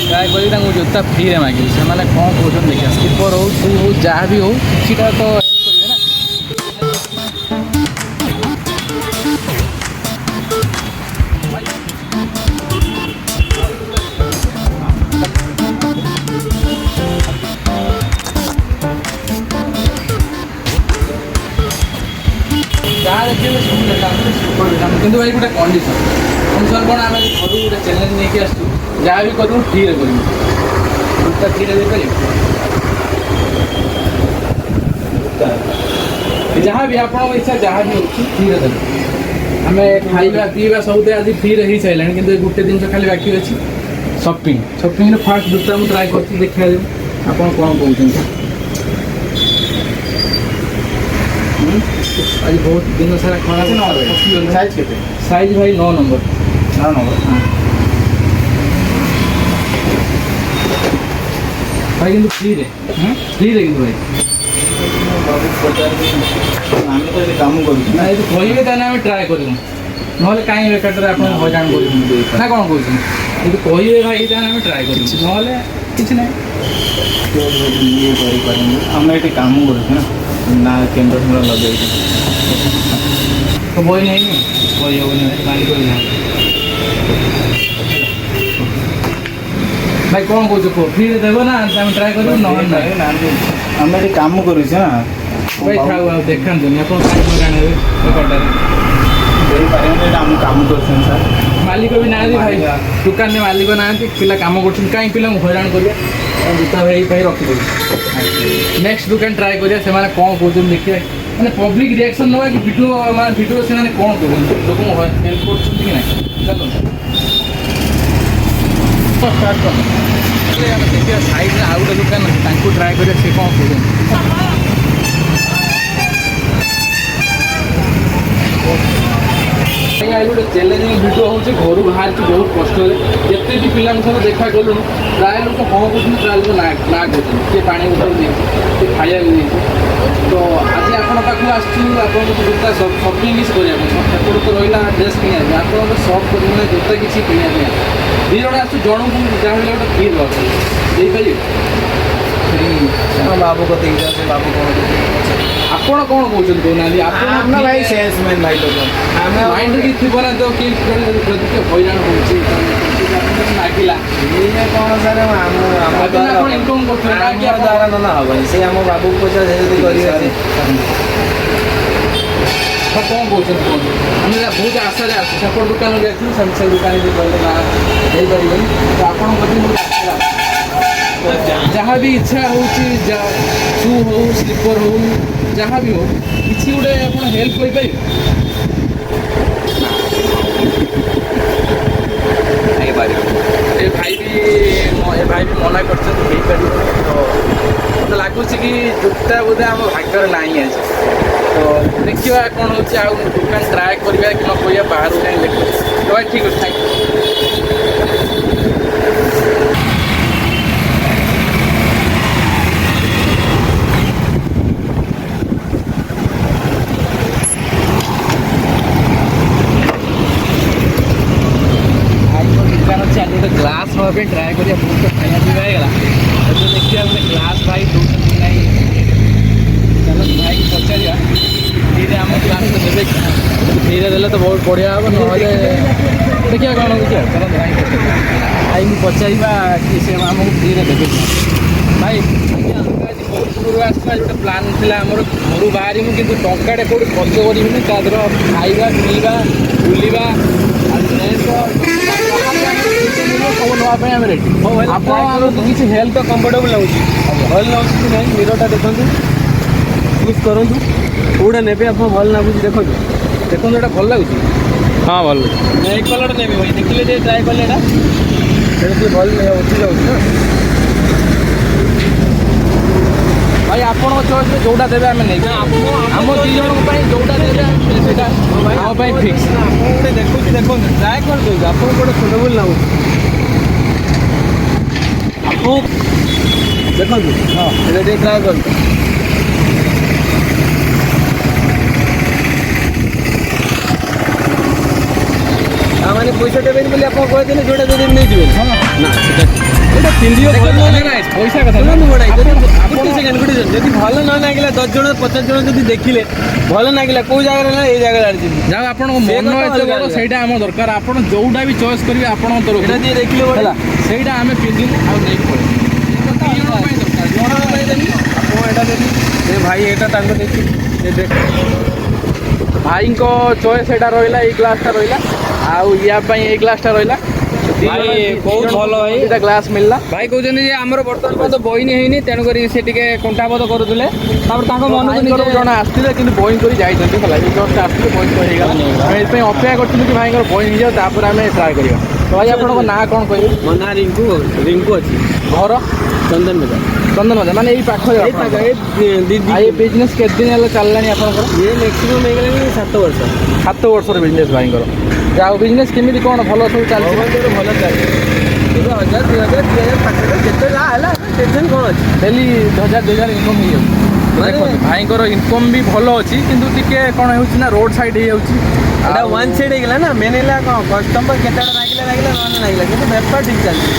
Speaker 1: ट्राए कर जूता फ्री में मागे से मैंने कौन कौन देखिए स्लीपर हो शू हो जहाँ भी हो किसी तो हेल्प करेंगे ना किंतु भाई गोटे कंडीशन कंडीशन कौन आम घर गोटे चैलेंज नहीं कि आसू जहाँ भी करूँ फ्री रे करूँ जूता फ्री दे जहाँ भी आप इच्छा जहाँ भी हो फ्री दे आम खाଇବା पीवा सब आज फ्री हो सारे कि गोटे जिन खाली बाकी अच्छी सपिंग सपिंग फास्ट जूता मुझे ट्राए कर देखा आप कौन कहते आज बहुत दिन सारा खराब
Speaker 5: साइज के
Speaker 1: साइज भाई 9 नंबर
Speaker 5: 9 नंबर
Speaker 1: भाई किंतु फ्री रे किंतु भाई
Speaker 5: आम तो ये काम करूँ
Speaker 1: ना ये कहबे ताने आम ट्राए करूँ ना कहीं बेकार आप हईराण कर ना कौन कौन ये कहबे भाई ताने आम ट्राए करूँ ना किसी ना
Speaker 5: आम ये काम करूँ ना केन्द्र फूल लगे
Speaker 1: तो बही नहीं बही हेनी मालिक भाई कौन कौच कह फ्री देव ना आम ट्राए करूँ ना
Speaker 5: आम ये काम करूँ
Speaker 1: भाई खाऊ आ देखा आप हईराण हे
Speaker 5: आम काम कर
Speaker 1: मालिक भी ना भाई दुकान में मालिक ना पिला कम कर कहीं पिला हईराण कर जूता भाई रखी नेक्स्ट दुकान ट्राए करिया से माने कौन कहते देखिए मैंने पब्लिक रिएक्शन ना कि वीडियो माने वीडियो से माने कौन कहते लोक हेल्प कर ना स्टार्ट कर देखिए साइड में आउ गोटे दुकान ट्राए करिया से कौन कहते गोटे चैलेंजिंग वीडियो हूँ घर बाहर बहुत कष्ट जिते भी पिला सब देखा कलु प्राय लोग हाँ कहते प्राय लोग ना कहते किए पा बोतल किए खाया भी तो आज आपण पाखु आसू जूता सपिंग किसी करने तो रहा ड्रेस किना आप सप कर जूता किसी किना दी जन आसू जन को जहाँ भी गोटे फ्री देपारे
Speaker 5: बाबू को देखा से बाबू कौन
Speaker 1: ଆପଣ କ'ଣ କହୁଛନ୍ତି କହୁନାହାନ୍ତି ଆପଣ
Speaker 5: भाई सेल्समैन भाई लोग
Speaker 1: ମାଇଣ୍ଡରେ କିଛି ଥିବ ନା ତ କି ଯଦି ହଇରାଣ ହେଉଛି ମାଗିଲା
Speaker 5: कौन सर
Speaker 1: ଆପଣ ଇନକମ୍ କରୁଛନ୍ତି
Speaker 5: द्वारा ना हबनी से आम बाबू को जल्दी करेंगे
Speaker 1: କ'ଣ କହୁଛନ୍ତି କୁହନ୍ତୁ ଆମେ ବହୁତ ଆଶାରେ ଆସୁ ସେପଟ ଦୋକାନକୁ ଯାଇଥିଲୁ ସେ ଦୋକାନରେ ବି କହିଲେ ନା ଦେଇପାରିବେନି ତ ଆପଣଙ୍କ ପ୍ରତି ବହୁତ ଆଶା जहाँ भी इच्छा हो शू हो स्लीपर हो जहाँ भी हो किसी गोटे आप हेल्प कर भाई भी मना कर तो मत लगुच कि जूता बोधे आम भाग्य ना आज तो देखा कौन हो दुकान ट्राए करवा कि न कह बाहर जाए देख तो भाई ठीक है थैंक ग्लास भाई ट्राए कर बहुत खाया पीवा होगा तो देखिए गोटे ग्लास भाई दूसरी कि ना चलो भाई पचार फ्री आम ग्लास तो देवे फ्री देते तो बहुत बढ़िया हम ना देखिए कौन हो चलो भाई पचार कि से आमको फ्री देवे भाई बहुत दूर आसला जो प्लान थी आमर घर बाहर कि टाटे कौट खर्च करी तादर खाଇବା पीवा बुलवा सब ଦେବା ପାଇଁ ଆମେ ରେଡି।
Speaker 5: ହଉ ଭାଇ
Speaker 1: ଆପଣ
Speaker 5: ଆପଣ
Speaker 1: ଆମକୁ କିଛି ହେଲ୍ପ
Speaker 5: ତ କମ୍ଫର୍ଟେବୁଲ୍ ଲାଗୁଛି ଭଲ ଲାଗୁଛି କି ନାହିଁ ମିରରଟା ଦେଖନ୍ତୁ ଚୁଜ୍ କରନ୍ତୁ କେଉଁଟା ନେବେ ଆପଣ ଭଲ ଲାଗୁଛି ଦେଖନ୍ତୁ
Speaker 1: ଦେଖନ୍ତୁ ଏଇଟା ଭଲ ଲାଗୁଛି।
Speaker 4: ହଁ ଭଲ
Speaker 5: ଏଇ କଲର୍ଟା ନେବେ ଭାଇ ଦେଖିଲେ ଟିକେ ଟ୍ରାଏ କଲେ ଏଇଟା
Speaker 1: ଟିକେ ଭଲ ଉଠି ଯାଉଛି ନା ଭାଇ ଆପଣଙ୍କ ଚଏସ୍ରେ ଯୋଉଟା ଦେବେ ଆମେ ନେଇକି ଆମ ଦୁଇ ଜଣଙ୍କ ପାଇଁ ଯୋଉଟା ଦେବେ ସେଇଟା ଆମ ପାଇଁ ଫିକ୍ସ।
Speaker 5: ଆପଣ ଗୋଟେ ଦେଖୁଛି ଦେଖନ୍ତୁ ଟ୍ରାଏ କରିଦିଅନ୍ତୁ ଆପଣଙ୍କୁ ଗୋଟେ ସୁଟେବୁଲ୍ ଲାଗୁଛି ଆପଣ ଦେଖନ୍ତୁ ହଁ ଏଇଟା ଟିକେ ଟ୍ରାଏ କରନ୍ତୁ ତାମାନେ ପଇସା ଦେବେନି ବୋଲି ଆପଣ କହିଦେଲେ ଯୋଉଟା ଯଦି ନେଇଯିବେ ନା ସେଟା ଏଇଟା ପିନ୍ଧିବ ଭଲ
Speaker 1: ପଇସା କଥା
Speaker 5: ଶୁଣନ୍ତୁ ଗୋଟାଏ ଗୋଟେ ସେକେଣ୍ଡ ଯଦି ଭଲ ନ ଲାଗିଲା 10 ଜଣ 50 ଜଣ ଯଦି ଦେଖିଲେ ଭଲ ଲାଗିଲା କୋଉ ଜାଗାରେ ନା ଏଇ ଜାଗାରେ ଆଣିଛନ୍ତି
Speaker 1: ଯାହା ଆପଣଙ୍କ ମନ ଏତେ ବଡ଼ ସେଇଟା ଆମ ଦରକାର। ଆପଣ ଯୋଉଟା ବି ଚଏସ୍ କରିବେ ଆପଣଙ୍କ ତରଫରୁ
Speaker 5: ଏଇଟା ଯିଏ ଦେଖିଲେ
Speaker 1: ହେଲା ସେଇଟା ଆମେ ପିନ୍ଧିବୁ ଆଉ ନେଇକି ପଳେଇବୁ।
Speaker 5: ଜଣଙ୍କ ପାଇଁ ଦେବି ଆପଣ ଏଇଟା ଦେବି ଏ ଭାଇ ଏଇଟା ତାଙ୍କ ଦେଖି
Speaker 1: ଭାଇଙ୍କ ଚଏସ୍ ଏଇଟା ରହିଲା ଏଇ ଗ୍ଲାସ୍ଟା ରହିଲା ଆଉ ୟା ପାଇଁ ଏଇ ଗ୍ଲାସ୍ଟା ରହିଲା।
Speaker 4: ଭାଇ ବହୁତ ଭଲ ଭାଇ
Speaker 1: ଦୁଇଟା ଗ୍ଲାସ୍ ମିଳିଲା।
Speaker 4: ଭାଇ କହୁଛନ୍ତି ଯେ ଆମର ବର୍ତ୍ତମାନ ପର୍ଯ୍ୟନ୍ତ ବଇନି ହେଇନି ତେଣୁକରି ସେ ଟିକେ କୁଣ୍ଠାବୋଧ କରୁଥିଲେ ତାପରେ ତାଙ୍କ ମନକୁ
Speaker 1: ଭାଇଙ୍କର
Speaker 4: ନିଜେ
Speaker 1: ଜଣେ ଆସିଥିଲେ କିନ୍ତୁ ବଇନ୍ କରି ଯାଇଛନ୍ତି ହେଲା ଏଇ ଜଷ୍ଟ ଆସିଥିଲେ ବଇନ୍ କରି ହେଇଗଲା। ଆମେ ଏଥିପାଇଁ ଅପେକ୍ଷା କରିଥିଲୁ କି ଭାଇଙ୍କର ବଇନ୍ ହେଇଯାଉ ତାପରେ ଆମେ ଟ୍ରାଏ କରିବା। ତ ଭାଇ ଆପଣଙ୍କ ନାଁ କ'ଣ କହିବେ?
Speaker 5: ମୋ ନାଁ ରିଙ୍କୁ ଅଛି
Speaker 1: ଘର
Speaker 5: ଚନ୍ଦନ ବଜାର
Speaker 1: ଚନ୍ଦନ ବଜାର ମାନେ ଏଇ ପାଖରେ
Speaker 5: ଏଇ ପାଖ
Speaker 1: ଆପଣଙ୍କର?
Speaker 5: ଏ ଦିଦି
Speaker 1: ଆଉ ଏ ବିଜନେସ୍ କେତେ ଦିନ ହେଲା ଚାଲିଲାଣି ଆପଣଙ୍କର?
Speaker 5: ଇଏ ମ୍ୟାକ୍ସିମମ୍ ହେଇଗଲାଣି 7 ବର୍ଷ
Speaker 1: 7 ବର୍ଷର ବିଜନେସ୍ ଭାଇଙ୍କର। ଆଉ ବିଜନେସ୍ କେମିତି କ'ଣ ଭଲ ସବୁ ଚାଲିଛି?
Speaker 5: ଭଗବାନଙ୍କର ଭଲ ଚାଲିଛି ଏବେ 1000 2000 3000 ପାଖରେ ଯେତେ ଯାହା ହେଲା ଟେନସନ୍ କ'ଣ ଅଛି
Speaker 1: ଡେଲି 1000 ଇନକମ୍ ହେଇଯାଉଛି। ଦେଖନ୍ତୁ ଭାଇଙ୍କର ଇନକମ୍ ବି ଭଲ ଅଛି କିନ୍ତୁ ଟିକେ କ'ଣ ହେଉଛି ନା ରୋଡ୍ ସାଇଡ୍ ହେଇଯାଉଛି।
Speaker 5: ଏଇଟା ୱାନ୍ ସାଇଡ୍ ହେଇଗଲା ନା ମେନ୍ ହେଲା କ'ଣ କଷ୍ଟମର କେତେଟା ଲାଗିଲା ନହେଲେ ଲାଗିଲା କିନ୍ତୁ ବେପାର ଠିକ୍ ଚାଲିଛି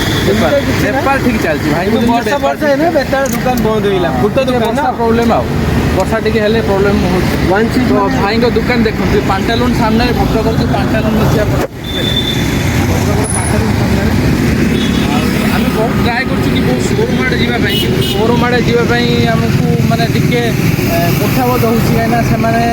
Speaker 1: ବେପାର ଠିକ୍ ଚାଲିଛି ଭାଇ।
Speaker 5: ବର୍ଷା ହେଲେ ବେତାଳ ଦୋକାନ ବନ୍ଦ ହେଇଗଲା ଫୁଟ ଦୋକାନ ନା
Speaker 1: ପ୍ରୋବ୍ଲେମ୍ ଆଉ ବର୍ଷା ଟିକେ ହେଲେ ପ୍ରୋବ୍ଲେମ୍ ହେଉଛି। ତ ଭାଇଙ୍କ ଦୋକାନ ଦେଖନ୍ତୁ ପାଣ୍ଟାଲୁନ୍ ସାମ୍ନାରେ ଭଦ୍ରକର ଯେଉଁ ପାଣ୍ଟାଲୁନ୍ ଅଛି ଆପଣ ଆମେ ବହୁତ ଟ୍ରାଏ କରୁଛୁ କି ବହୁତ ସୋରୁମ୍ ଆଡ଼େ ଯିବା ପାଇଁ କିନ୍ତୁ ସୋରୁମ୍ ଆଡ଼େ ଯିବା ପାଇଁ ଆମକୁ ମାନେ ଟିକେ କୁଣ୍ଠାବୋଧ ହେଉଛି କାହିଁକିନା ସେମାନେ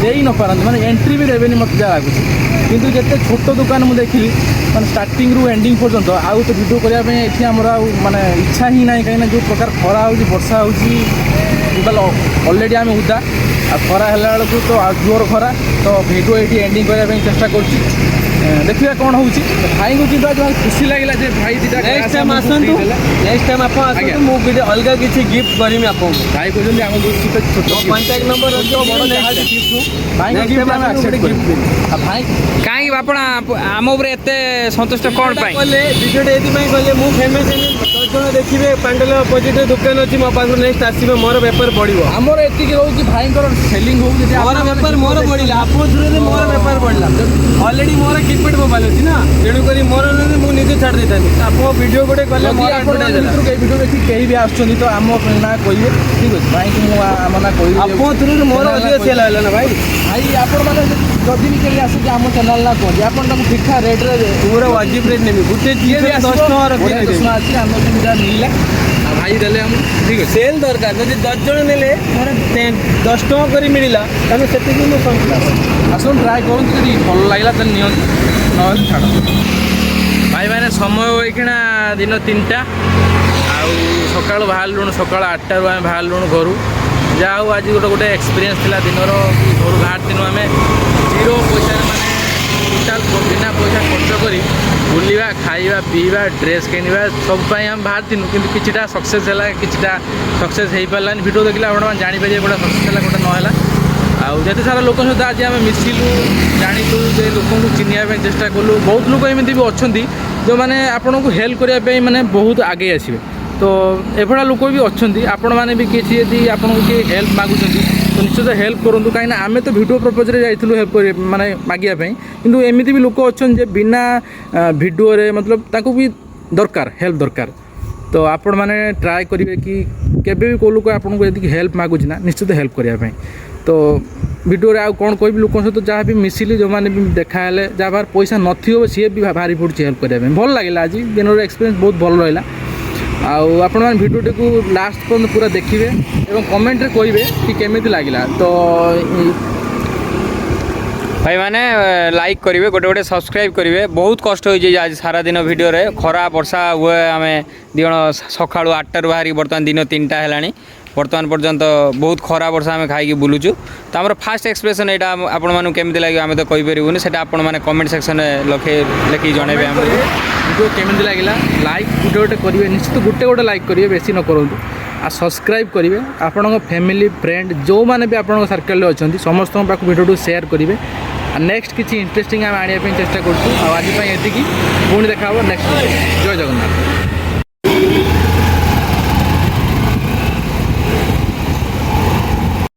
Speaker 1: ଦେଇ ନପାରନ୍ତି ମାନେ ଏଣ୍ଟ୍ରି ବି ଦେବେନି ମୋତେ ଯାହା ଲାଗୁଛି। କିନ୍ତୁ ଯେତେ ଛୋଟ ଦୋକାନ ମୁଁ ଦେଖିଲି ମାନେ ଷ୍ଟାର୍ଟିଂରୁ ଏଣ୍ଡିଂ ପର୍ଯ୍ୟନ୍ତ ଆଉ ତ ଭିଡ଼ିଓ କରିବା ପାଇଁ ଏଠି ଆମର ଆଉ ମାନେ ଇଚ୍ଛା ହିଁ ନାହିଁ କାହିଁକିନା ଯେଉଁ ପ୍ରକାର ଖରା ହେଉଛି ବର୍ଷା ହେଉଛି ଅଲରେଡ଼ି ଆମେ ଉଦା ଆଉ ଖରା ହେଲା ବେଳକୁ ତ ଆଉ ଜୋର ଖରା ତ ଭିଡ଼ିଓ ଏଇଠି ଏଣ୍ଡିଂ କରିବା ପାଇଁ ଚେଷ୍ଟା କରୁଛି। ଦେଖିବା କ'ଣ ହେଉଛି। ଭାଇଙ୍କୁ କିନ୍ତୁ ଆଜି ଭାରି ଖୁସି ଲାଗିଲା ଯେ ଭାଇ ଦିଟା
Speaker 5: ନେକ୍ସଟ ଟାଇମ୍ ଆସନ୍ତୁ ଆପଣ ଆସନ୍ତୁ ମୁଁ ଗୋଟେ ଅଲଗା କିଛି ଗିଫ୍ଟ କରିବି ଆପଣଙ୍କୁ
Speaker 1: ଭାଇ କହୁଛନ୍ତି ଆମ ଛୋଟ
Speaker 5: କଣ୍ଟାକ୍ଟ ନମ୍ବର ଅଛି
Speaker 1: ଭାଇ
Speaker 4: କାହିଁକି ଆପଣ ଆମ ଉପରେ ଏତେ ସନ୍ତୁଷ୍ଟ କ'ଣ ପାଇଁ?
Speaker 5: କଲେ ଭିଡ଼ିଓଟା ଏଥିପାଇଁ କଲେ ମୁଁ ଫେମସ୍ ହେଲି 10 ଜଣ ଦେଖିବେ ପାଣ୍ଡଲ ଅପୋଜିଟ୍ରେ ଦୋକାନ ଅଛି ମୋ ପାଖରୁ ନେକ୍ସଟ ଆସିବେ ମୋର ବେପାର ବଢ଼ିବ
Speaker 1: ଆମର ଏତିକି ରହୁଛି ଭାଇଙ୍କର ସେଲିଂ ହଉ ଯଦି
Speaker 5: ମୋର ବେପାର ମୋର ବଢ଼ିଲା ଆପଣ ଥ୍ରୁରେ ମୋର ବେପାର ବଢ଼ିଲା ଅଲରେଡ଼ି ମୋର କିପେଡ୍ ମୋବାଇଲ ଅଛି ନା ତେଣୁକରି ମୋର ମୁଁ ନିଜେ ଛାଡ଼ି ଦେଇଥାନ୍ତି ଆପଣ ଭିଡ଼ିଓ ଗୋଟେ କଲେ ମୋର
Speaker 1: ଭିତରୁ ଭିଡ଼ିଓ ଦେଖି କେହି ବି ଆସୁଛନ୍ତି ତ ଆମ ନାଁ କହିବେ ଠିକ୍ ଅଛି ଭାଇଙ୍କୁ ମୁଁ ଆମ ନାଁ କହିବି।
Speaker 5: ଆପଣ ଥ୍ରୁରେ ମୋର ଅଧିକ ସେଲ୍ ହେଲା ନା ଭାଇ
Speaker 1: ଭାଇ ଆପଣମାନେ ଯଦି ବି କେହି ଆସୁଛି ଆମ ଚ୍ୟାନେଲ୍ ନା କୁହନ୍ତି ଆପଣ ତାକୁ ଠିକ୍ ଠାକ୍ ରେଟ୍ରେ
Speaker 5: ପୁରା ୱାଜିବ୍ ରେଟ୍ ନେବି ଗୋଟେ
Speaker 1: ଯିଏ ବି
Speaker 5: 10 ଟଙ୍କା ରଖିଦେବି
Speaker 1: ଅଛି ଆମ ସୁବିଧା ମିଳିଲା ଆଉ ଭାଇ ଦେଲେ ଆମକୁ ଠିକ୍ ଅଛି।
Speaker 5: ସେଲ୍ ଦରକାର ଯଦି 10 ଜଣ ନେଲେ ମୋର 10 ଟଙ୍କା କରି ମିଳିଲା ତାହେଲେ ସେତିକି ମୁଁ ସନ୍ତୁଷ୍ଟ।
Speaker 1: ଆସନ୍ତୁ ଟ୍ରାଏ କରନ୍ତୁ ଯଦି ଭଲ ଲାଗିଲା ତାହେଲେ ନିଅନ୍ତୁ ନହେଲେ ଛାଡ଼। ଭାଇ ମାନେ ସମୟ ହୋଇକିନା ଦିନ 3ଟା ଆଉ ସକାଳୁ ବାହାରିଲୁଣୁ ସକାଳ 8ଟାରୁ ଆମେ ବାହାରିଲୁଣୁ ଘରୁ। ଯାହା ହଉ ଆଜି ଗୋଟେ ଏକ୍ସପିରିଏନ୍ସ ଥିଲା ଦିନର ଘରୁ ବାହାରିଥିଲୁ ଆମେ ଜିରୋ ପଇସାରେ ମାନେ ଟୋଟାଲ୍ ବିନା ପଇସା ଖର୍ଚ୍ଚ କରି ବୁଲିବା ଖାଇବା ପିଇବା ଡ୍ରେସ୍ କିଣିବା ସବୁ ପାଇଁ ଆମେ ବାହାରିଥିଲୁ କିନ୍ତୁ କିଛିଟା ସକ୍ସେସ୍ ହେଲା କିଛିଟା ସକ୍ସେସ୍ ହେଇପାରିଲାନି। ଭିଡ଼ିଓ ଦେଖିଲେ ଆପଣମାନେ ଜାଣିପାରିବେ ଗୋଟେ ସକ୍ସେସ୍ ହେଲା ଗୋଟେ ନହେଲା। ଆଉ ଯେତେ ସାରା ଲୋକଙ୍କ ସହିତ ଆଜି ଆମେ ମିଶିଲୁ ଜାଣିଲୁ ଯେ ଲୋକଙ୍କୁ ଚିହ୍ନିବା ପାଇଁ ଚେଷ୍ଟା କଲୁ। ବହୁତ ଲୋକ ଏମିତି ବି ଅଛନ୍ତି ଯେଉଁମାନେ ଆପଣଙ୍କୁ ହେଲ୍ପ କରିବା ପାଇଁ ମାନେ ବହୁତ ଆଗେଇ ଆସିବେ। ତ ଏଭଳିଆ ଲୋକ ବି ଅଛନ୍ତି ଆପଣମାନେ ବି କିଛି ଯଦି ଆପଣଙ୍କୁ କିଏ ହେଲ୍ପ ମାଗୁଛନ୍ତି ତ ନିଶ୍ଚିତ ହେଲ୍ପ କରନ୍ତୁ କାହିଁକିନା ଆମେ ତ ଭିଡ଼ିଓ ପ୍ରପୋଜରେ ଯାଇଥିଲୁ ହେଲ୍ପ କରିବା ମାନେ ମାଗିବା ପାଇଁ କିନ୍ତୁ ଏମିତି ବି ଲୋକ ଅଛନ୍ତି ଯେ ବିନା ଭିଡ଼ିଓରେ ମତଲବ ତାଙ୍କୁ ବି ଦରକାର ହେଲ୍ପ ଦରକାର। ତ ଆପଣମାନେ ଟ୍ରାଏ କରିବେ କି କେବେ ବି କେଉଁ ଲୋକ ଆପଣଙ୍କୁ ଯଦି ହେଲ୍ପ ମାଗୁଛି ନା ନିଶ୍ଚିତ ହେଲ୍ପ କରିବା ପାଇଁ। ତ ଭିଡ଼ିଓରେ ଆଉ କ'ଣ କହିବି ଲୋକଙ୍କ ସହିତ ଯାହା ବି ମିଶିଲି ଯେଉଁମାନେ ବି ଦେଖା ହେଲେ ଯାହା ପାଖରେ ପଇସା ନଥିବ ସିଏ ବି ବାହାରି ପଡ଼ୁଛି ହେଲ୍ପ କରିବା ପାଇଁ। ଭଲ ଲାଗିଲା ଆଜି ଦିନର ଏକ୍ସପିରିଏନ୍ସ ବହୁତ ଭଲ ରହିଲା। ଆଉ ଆପଣମାନେ ଭିଡ଼ିଓଟିକୁ ଲାଷ୍ଟ ପର୍ଯ୍ୟନ୍ତ ପୁରା ଦେଖିବେ ଏବଂ କମେଣ୍ଟରେ କହିବେ କି କେମିତି ଲାଗିଲା। ତ
Speaker 4: भाई मैंने लाइक करेंगे गोटे गोटे सब्सक्राइब करेंगे बहुत कष्ट हो आज सारा दिन वीडियो रे खरा वर्षा हुए आम दिज सका 8 बाहरी बर्तमान दिन 3टा है बर्तमान पर्यंत बहुत खरा वर्षा आम खाई बुलूचु तो आम फास्ट एक्सप्रेशन यहाँ आपण केमी लगे आम तो कहीपरूनी से आपण कमेंट सेक्शन लिखिक जनइबे
Speaker 1: वीडियो केमी लगे लाइक गोटे गोटे करेंगे निश्चित गोटे गोटे लाइक करेंगे बेसी न करूँ आ सब्सक्राइब करेंगे आपण फैमिली फ्रेंड जो मैंने भी आप सर्कल अच्छा समस्त पाक वीडियो शेयर करेंगे नेक्स्ट किसी इंटरेस्टिंग आम आने चेष्टा करूँ आज ये पुणी देखा नेक्स्ट जय जगन्नाथ।